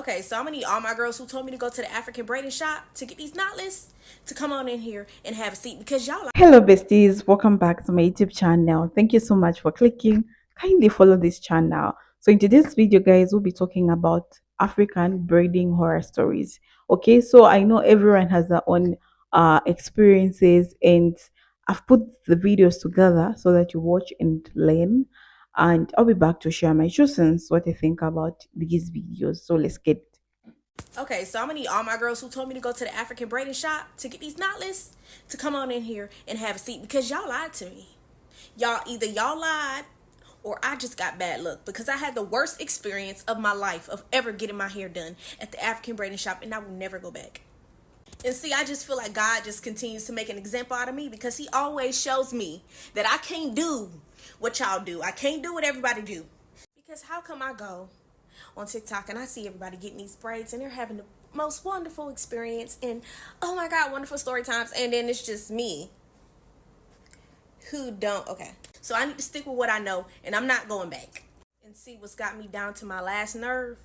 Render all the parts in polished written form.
Okay, so I'm gonna need all my girls who told me to go to the African braiding shop to get these knotless to come on in here and have a seat because y'all like. Hello besties, welcome back to my YouTube channel. Thank you so much for clicking. Kindly follow this channel. So in today's video guys, we'll be talking about African braiding horror stories. Okay, so I know everyone has their own experiences, and I've put the videos together so that you watch and learn, and I'll be back to share my choosings, what I think about these videos. So let's get. Okay, so I'm gonna need all my girls who told me to go to the African braiding shop to get these knotless to come on in here and have a seat because y'all lied to me. Y'all lied or I just got bad luck because I had the worst experience of my life of ever getting my hair done at the African braiding shop, and I will never go back. And see, I just feel like God just continues to make an example out of me because he always shows me that I can't do what y'all do. I can't do what everybody do. Because how come I go on TikTok and I see everybody getting these braids and they're having the most wonderful experience and oh my God, wonderful story times, and then it's just me who don't. Okay, so I need to stick with what I know and I'm not going back. And see, what's got me down to my last nerve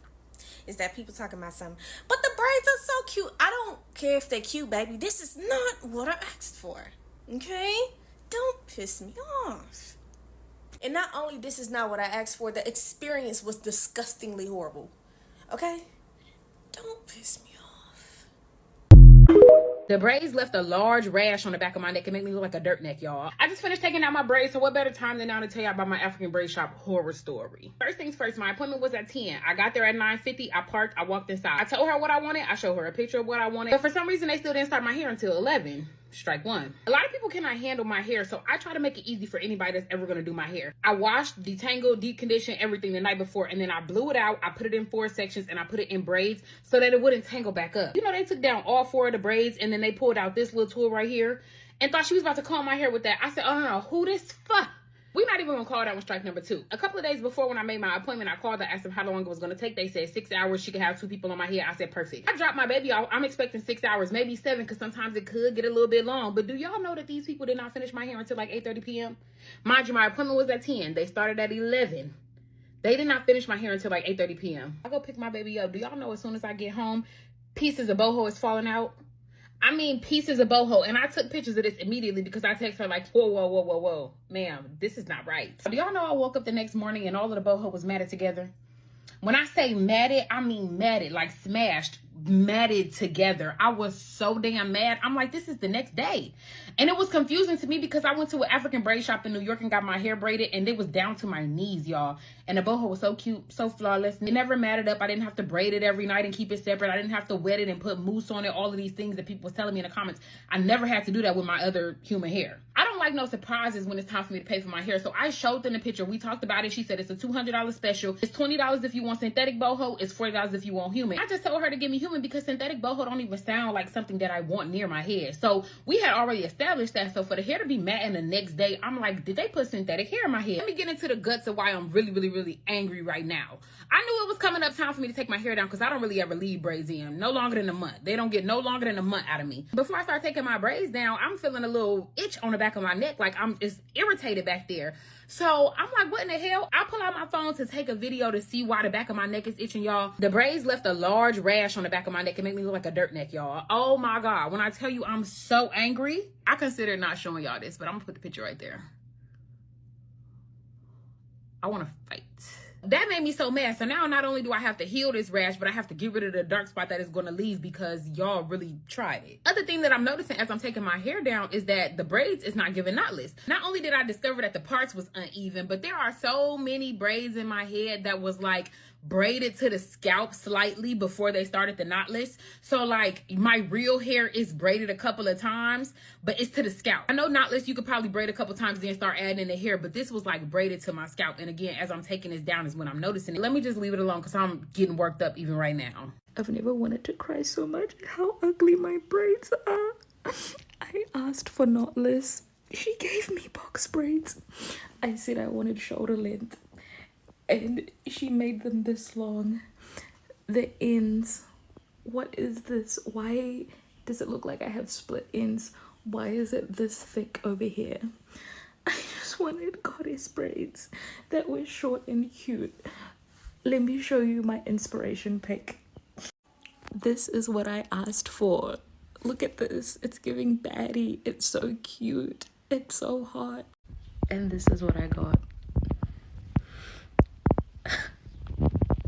is that people talking about something, but the braids are so cute. I don't care if they're cute, baby. This is not what I asked for. Okay, don't piss me off. And not only this is not what I asked for, the experience was disgustingly horrible. Okay, don't piss me off. The braids left a large rash on the back of my neck and made me look like a dirt neck, y'all. I just finished taking out my braids, so what better time than now to tell y'all about my African braid shop horror story. First things first, my appointment was at 10. I got there at 9:50. I parked. I walked inside. I told her what I wanted. I showed her a picture of what I wanted. But for some reason, they still didn't start my hair until 11. Strike one. A lot of people cannot handle my hair, so I try to make it easy for anybody that's ever going to do my hair. I washed, detangled, deep conditioned everything the night before, and then I blew it out. I put it in 4 sections, and I put it in braids so that it wouldn't tangle back up. You know, they took down all 4 of the braids, and then they pulled out this little tool right here and thought she was about to comb my hair with that. I said, oh no, who this fuck? We're not even gonna call that one strike number 2. A couple of days before when I made my appointment, I called her, asked them how long it was gonna take. They said 6 hours. She could have 2 people on my hair. I said, perfect. I dropped my baby off. I'm expecting 6 hours, maybe 7, because sometimes it could get a little bit long. But do y'all know that these people did not finish my hair until like 8:30 p.m.? Mind you, my appointment was at 10. They started at 11. They did not finish my hair until like 8:30 p.m. I go pick my baby up. Do y'all know as soon as I get home, pieces of boho is falling out? I mean, pieces of boho. And I took pictures of this immediately because I text her like, whoa, ma'am, this is not right. Do y'all know I woke up the next morning and all of the boho was matted together? When I say matted, I mean matted, like smashed, matted together. I was so damn mad. I'm like, this is the next day. And it was confusing to me because I went to an African braid shop in New York and got my hair braided, and it was down to my knees, y'all. And the boho was so cute, so flawless. It never matted up. I didn't have to braid it every night and keep it separate. I didn't have to wet it and put mousse on it. All of these things that people was telling me in the comments. I never had to do that with my other human hair. I don't like no surprises when it's time for me to pay for my hair. So I showed them the picture. We talked about it. She said it's a $200 special. It's $20 if you want synthetic boho. It's $40 if you want human. I just told her to give me human because synthetic boho don't even sound like something that I want near my head. So we had already established that. So for the hair to be matting the next day, I'm like, did they put synthetic hair in my hair? Let me get into the guts of why I'm really angry right now. I knew it was coming up time for me to take my hair down because I don't really ever leave braids in. No longer than a month. They don't get no longer than a month out of me. Before I start taking my braids down, I'm feeling a little itch on the back of my neck. Like I'm just irritated back there. So I'm like, what in the hell? I pull out my phone to take a video to see why the back of my neck is itching, y'all. The braids left a large rash on the back of my neck and made me look like a dirt neck, y'all. Oh my God. When I tell you I'm so angry, I consider not showing y'all this, but I'm gonna put the picture right there. I want to fight. That made me so mad. So now not only do I have to heal this rash, but I have to get rid of the dark spot that is going to leave because y'all really tried it. Other thing that I'm noticing as I'm taking my hair down is that the braids is not giving knotless. Not only did I discover that the parts was uneven, but there are so many braids in my head that was like braided to the scalp slightly before they started the knotless. So like my real hair is braided a couple of times, but it's to the scalp. I know knotless you could probably braid a couple times then start adding in the hair, but this was like braided to my scalp. And again, as I'm taking this down is when I'm noticing it. Let me just leave it alone because I'm getting worked up even right now. I've never wanted to cry so much how ugly my braids are. I asked for knotless. She gave me box braids. I said I wanted shoulder length, and she made them this long. The ends, what is this? Why does it look like I have split ends? Why is it this thick over here? I just wanted goddess braids that were short and cute. Let me show you my inspiration pic. This is what I asked for. Look at this. It's giving baddie. It's so cute. It's so hot. And this is what I got.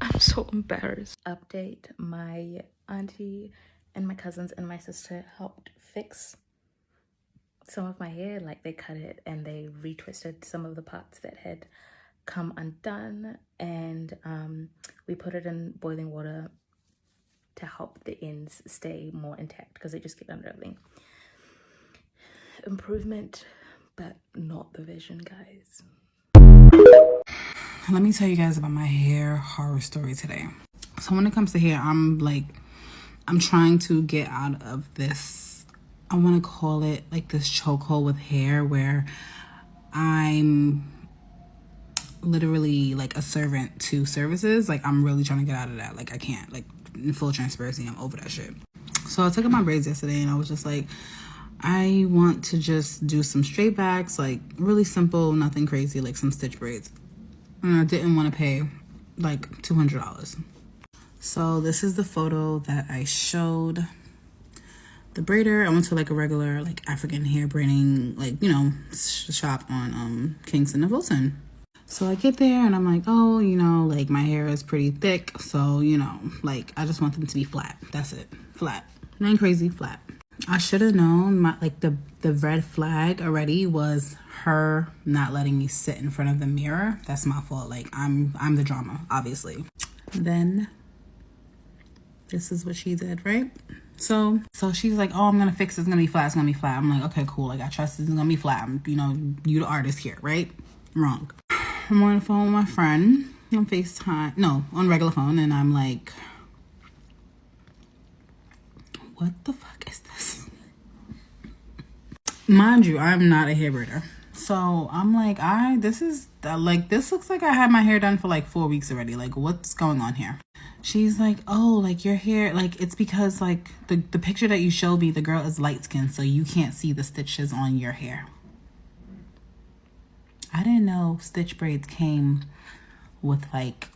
I'm so embarrassed. Update: my auntie and my cousins and my sister helped fix some of my hair. Like, they cut it and they retwisted some of the parts that had come undone, and we put it in boiling water to help the ends stay more intact because they just kept unraveling. Improvement, but not the vision, guys. Let me tell you guys about my hair horror story today. So when it comes to hair, I'm trying to get out of this, I want to call it like this chokehold with hair, where I'm literally like a servant to services. Like, I'm really trying to get out of that. Like, I can't, like, in full transparency, I'm over that shit. So I took out my braids yesterday and I was just like, I want to just do some straight backs, like really simple, nothing crazy, like some stitch braids. And I didn't want to pay like $200. So this is the photo that I showed the braider. I went to like a regular like African hair braiding, like, you know, shop on Kingston and Wilson. So I get there and I'm like, oh, you know, like my hair is pretty thick, so, you know, like I just want them to be flat. That's it. Flat. Nothing crazy, flat. I should have known the red flag already was her not letting me sit in front of the mirror. That's my fault. Like, I'm the drama, obviously. Then this is what she did, right? So she's like, oh, I'm gonna fix it. It's gonna be flat. It's gonna be flat. I'm like, okay, cool. Like, I trust it's gonna be flat. You know, you the artist here, right? Wrong. I'm on the phone with my friend on FaceTime. No, on regular phone, and I'm like, what the fuck is this? Mind you, I'm not a hair braider. So I'm like, this looks like I had my hair done for like 4 weeks already. Like, what's going on here? She's like, oh, like your hair, like it's because like the picture that you showed me, the girl is light skinned, so you can't see the stitches on your hair. I didn't know stitch braids came with like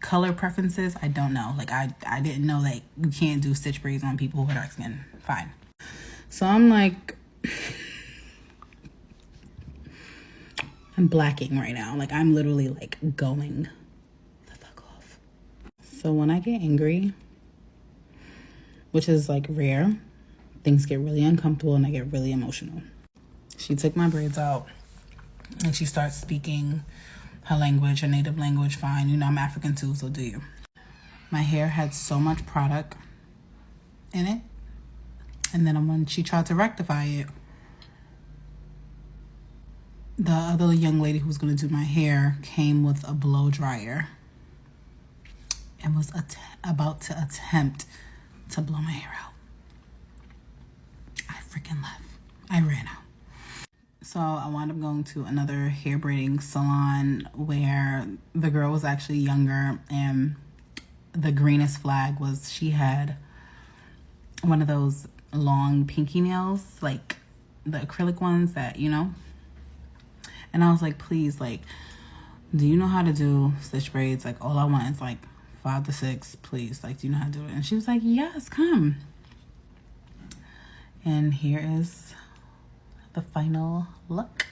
color preferences. I don't know. Like, I didn't know that you can't do stitch braids on people who are dark skin. Fine. So I'm like, I'm blacking right now. Like, I'm literally like going the fuck off. So when I get angry, which is like rare, things get really uncomfortable and I get really emotional. She took my braids out and she starts speaking her language, her native language. Fine, you know, I'm African too, so do you. My hair had so much product in it, and then when she tried to rectify it, the other young lady who was going to do my hair came with a blow dryer and was about to attempt to blow my hair out. I freaking left. I ran out. So I wound up going to another hair braiding salon where the girl was actually younger, and the greenest flag was she had one of those long pinky nails, like the acrylic ones that, you know. And I was like, please, like, do you know how to do stitch braids? Like, all I want is like 5 to 6, please. Like, do you know how to do it? And she was like, yes, come. And here is the final look.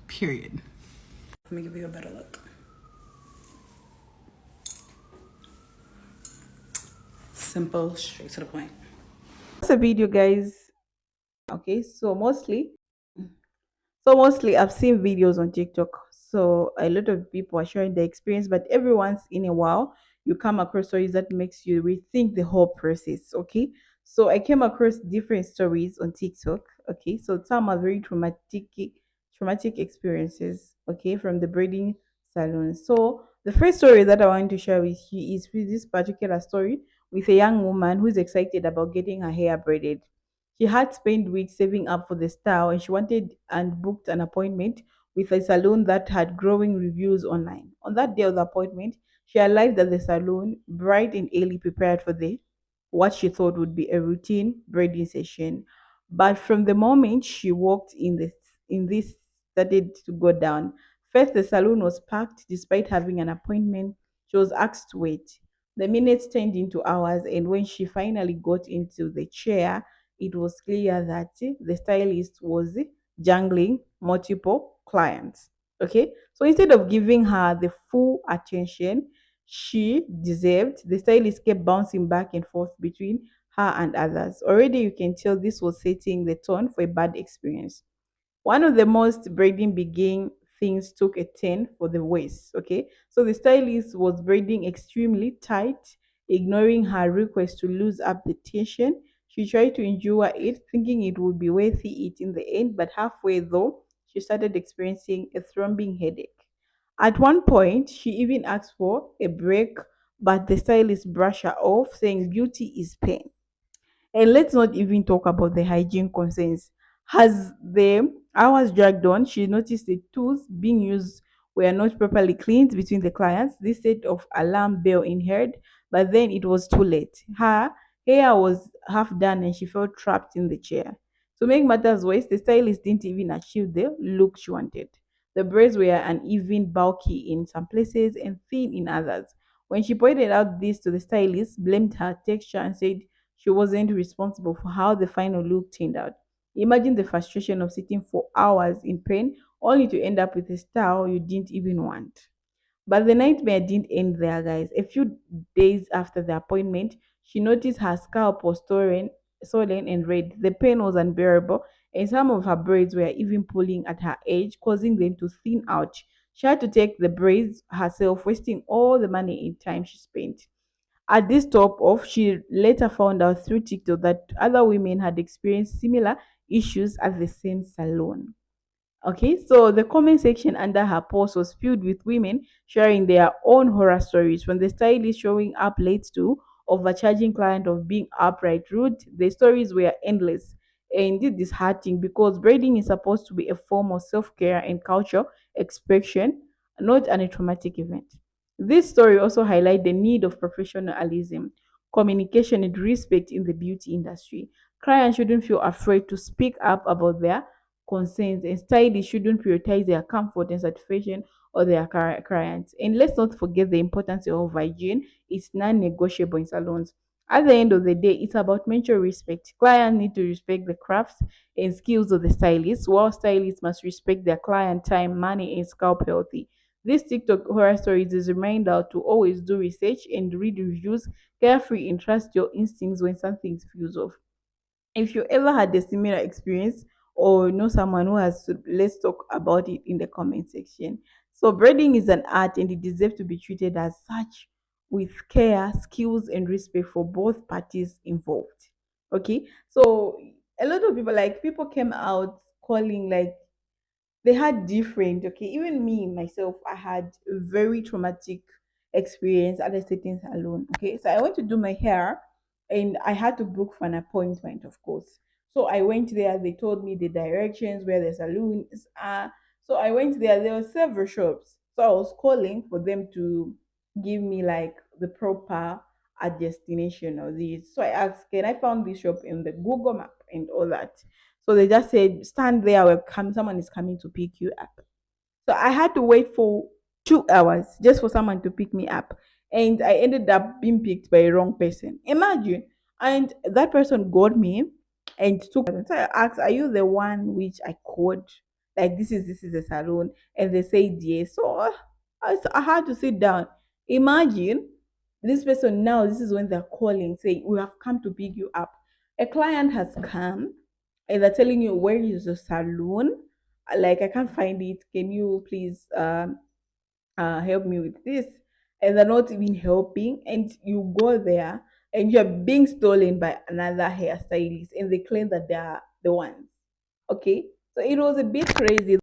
Period. Let me give you a better look. Simple, straight to the point. That's a video, guys. Okay, so mostly I've seen videos on TikTok. So a lot of people are sharing their experience, but every once in a while you come across stories that makes you rethink the whole process. Okay. So I came across different stories on TikTok. Okay. So some are very traumatic experiences, okay, from the braiding salon. So the first story that I want to share with you is with this particular story with a young woman who is excited about getting her hair braided. She had spent weeks saving up for the style and she wanted and booked an appointment with a salon that had growing reviews online. On that day of the appointment, she arrived at the salon bright and early, prepared for the what she thought would be a routine braiding session. But from the moment she walked in, this started to go down. First, the salon was packed despite having an appointment. She was asked to wait. The minutes turned into hours, and when she finally got into the chair, it was clear that the stylist was jangling multiple clients. Okay, so instead of giving her the full attention she deserved, the stylist kept bouncing back and forth between her and others. Already, you can tell this was setting the tone for a bad experience. One of the most braiding begin things took a turn for the waist. Okay, so the stylist was braiding extremely tight, ignoring her request to lose up the tension. She tried to endure it, thinking it would be worth it in the end, but halfway though, she started experiencing a throbbing headache. At one point, she even asked for a break, but the stylist brushed her off, saying beauty is pain. And let's not even talk about the hygiene concerns. As the hours dragged on, she noticed the tools being used were not properly cleaned between the clients. This set of alarm bell in her, but then it was too late. Her hair was half done and she felt trapped in the chair. To make matters worse, the stylist didn't even achieve the look she wanted. The braids were uneven, bulky in some places, and thin in others. When she pointed out this to the stylist, blamed her texture and said she wasn't responsible for how the final look turned out. Imagine the frustration of sitting for hours in pain only to end up with a style you didn't even want. But the nightmare didn't end there, guys. A few days after the appointment, she noticed her scalp was swollen and red. The pain was unbearable, and some of her braids were even pulling at her edge, causing them to thin out. She had to take the braids herself, wasting all the money and time she spent. At this top off, she later found out through TikTok that other women had experienced similar issues at the same salon. Okay, so the comment section under her post was filled with women sharing their own horror stories, from the stylist showing up late to overcharging client of being outright rude. The stories were endless and indeed disheartening because braiding is supposed to be a form of self-care and culture expression, not an traumatic event. This story also highlights the need of professionalism, communication, and respect in the beauty industry. Clients shouldn't feel afraid to speak up about their concerns, and stylists shouldn't prioritize their comfort and satisfaction of their clients. And let's not forget the importance of hygiene. It's non-negotiable in salons. At the end of the day, it's about mutual respect. Clients need to respect the crafts and skills of the stylist, while stylists must respect their client time, money, and scalp healthy. This TikTok horror stories is a reminder to always do research and read reviews carefully and trust your instincts when something feels off. If you ever had a similar experience or know someone who has, let's talk about it in the comment section. So braiding is an art and it deserves to be treated as such, with care, skills, and respect for both parties involved. Okay, so a lot of people, like, people came out calling, like, they had different, okay, even me myself, I had a very traumatic experience at a certain salon. Okay, so I went to do my hair and I had to book for an appointment, of course. So I went there, they told me the directions where the saloons are. So I went there, there were several shops, so I was calling for them to give me like the proper a destination or this. So I asked, can I find this shop in the Google map and all that? So they just said, stand there, someone is coming to pick you up. So I had to wait for 2 hours just for someone to pick me up. And I ended up being picked by a wrong person. Imagine. And that person got me and took. So I asked, are you the one which I called? Like, this is a salon. And they said yes. So I had to sit down. Imagine this person now, this is when they're calling, saying, we have come to pick you up. A client has come and they're telling you, where is the salon? Like, I can't find it, can you please help me with this? And they're not even helping, and you go there and you're being stolen by another hairstylist and they claim that they are the ones. Okay, so it was a bit crazy.